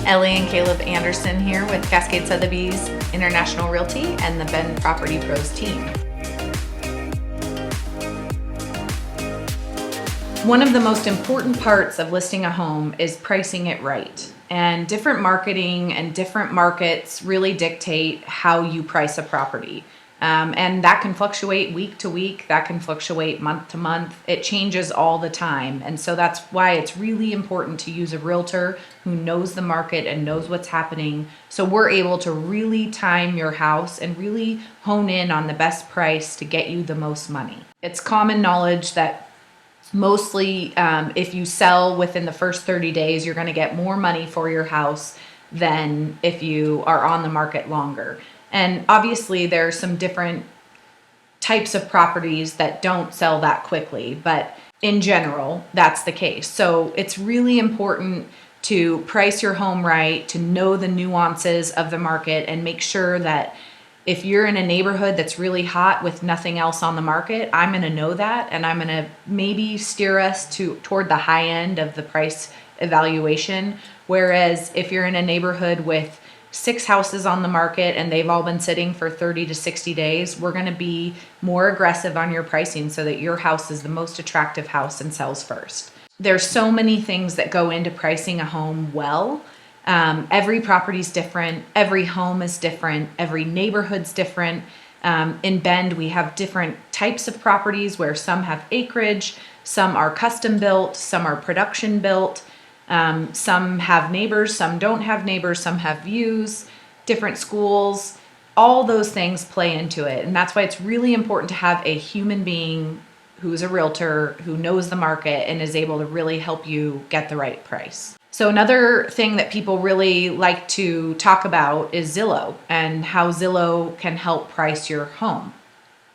Ellie and Caleb Anderson here with Cascade Sotheby's International Realty and the Bend Property Pros team. One of the most important parts of listing a home is pricing it right. And different marketing and different markets really dictate how you price a property. And that can fluctuate week to week, that can fluctuate month to month. It changes all the time. And so that's why it's really important to use a realtor who knows the market and knows what's happening. So we're able to really time your house and really hone in on the best price to get you the most money. It's common knowledge that mostly if you sell within the first 30 days, you're going to get more money for your house than if you are on the market longer. And obviously there are some different types of properties that don't sell that quickly, but in general, that's the case. So it's really important to price your home right, to know the nuances of the market, and make sure that if you're in a neighborhood that's really hot with nothing else on the market, I'm going to know that, and I'm going to maybe steer us toward the high end of the price evaluation. Whereas if you're in a neighborhood with 6 houses on the market and they've all been sitting for 30 to 60 days, we're going to be more aggressive on your pricing so that your house is the most attractive house and sells first. There's so many things that go into pricing a home well. Every property's different, every home is different, every neighborhood's different. In Bend, we have different types of properties where some have acreage, some are custom built, some are production built. Some have neighbors, some don't have neighbors, some have views, different schools. All those things play into it. And that's why it's really important to have a human being who's a realtor, who knows the market and is able to really help you get the right price. So another thing that people really like to talk about is Zillow and how Zillow can help price your home.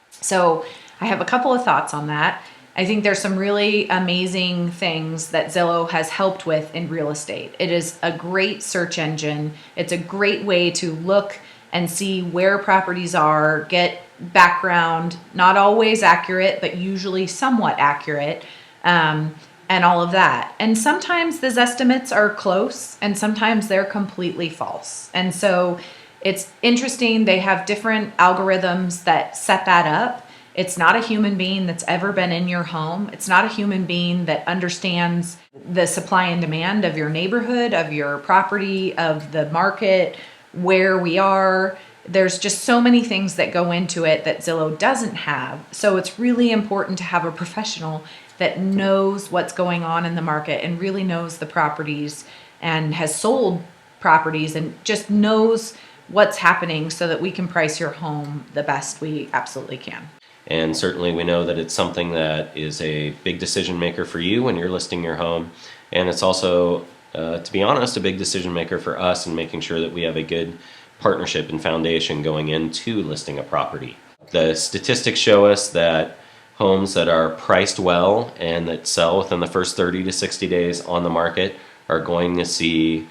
So I have a couple of thoughts on that. I think there's some really amazing things that Zillow has helped with in real estate. It is a great search engine. It's a great way to look and see where properties are, get background, not always accurate, but usually somewhat accurate, and all of that. And sometimes those estimates are close and sometimes they're completely false. And so it's interesting. They have different algorithms that set that up. It's not a human being that's ever been in your home. It's not a human being that understands the supply and demand of your neighborhood, of your property, of the market, where we are. There's just so many things that go into it that Zillow doesn't have. So it's really important to have a professional that knows what's going on in the market and really knows the properties and has sold properties and just knows what's happening so that we can price your home the best we absolutely can. And certainly we know that it's something that is a big decision maker for you when you're listing your home. And it's also, to be honest, a big decision maker for us in making sure that we have a good partnership and foundation going into listing a property. The statistics show us that homes that are priced well and that sell within the first 30 to 60 days on the market are going to see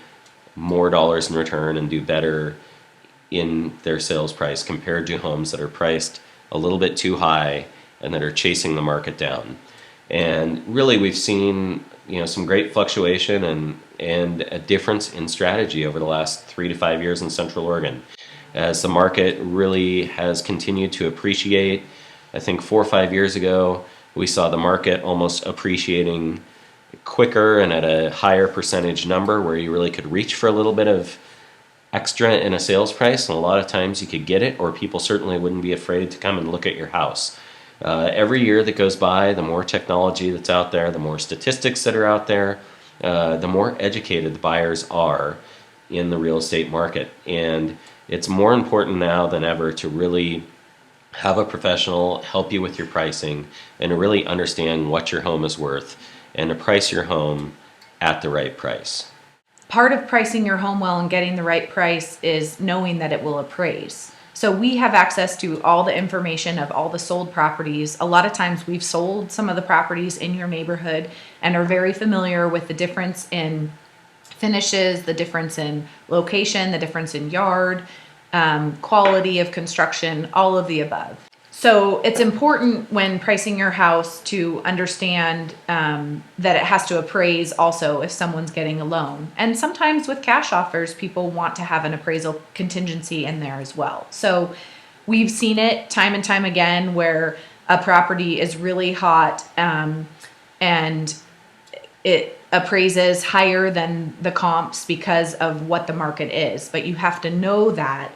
more dollars in return and do better in their sales price compared to homes that are priced a little bit too high and that are chasing the market down. And really we've seen some great fluctuation and a difference in strategy over the last 3 to 5 years in Central Oregon as the market really has continued to appreciate. I think 4 or 5 years ago we saw the market almost appreciating quicker and at a higher percentage number where you really could reach for a little bit of extra in a sales price, and a lot of times you could get it, or people certainly wouldn't be afraid to come and look at your house. Every year that goes by, the more technology that's out there, the more statistics that are out there, the more educated the buyers are in the real estate market. And it's more important now than ever to really have a professional help you with your pricing and to really understand what your home is worth and to price your home at the right price. Part of pricing your home well and getting the right price is knowing that it will appraise. So we have access to all the information of all the sold properties. A lot of times we've sold some of the properties in your neighborhood and are very familiar with the difference in finishes, the difference in location, the difference in yard, quality of construction, all of the above. So it's important when pricing your house to understand that it has to appraise also if someone's getting a loan. And sometimes with cash offers, people want to have an appraisal contingency in there as well. So we've seen it time and time again where a property is really hot and it appraises higher than the comps because of what the market is. But you have to know that.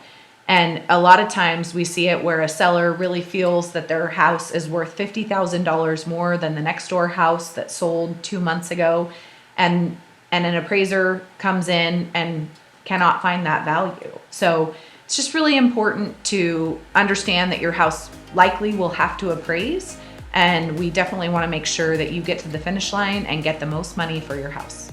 And a lot of times we see it where a seller really feels that their house is worth $50,000 more than the next door house that sold 2 months ago. And an appraiser comes in and cannot find that value. So it's just really important to understand that your house likely will have to appraise. And we definitely want to make sure that you get to the finish line and get the most money for your house.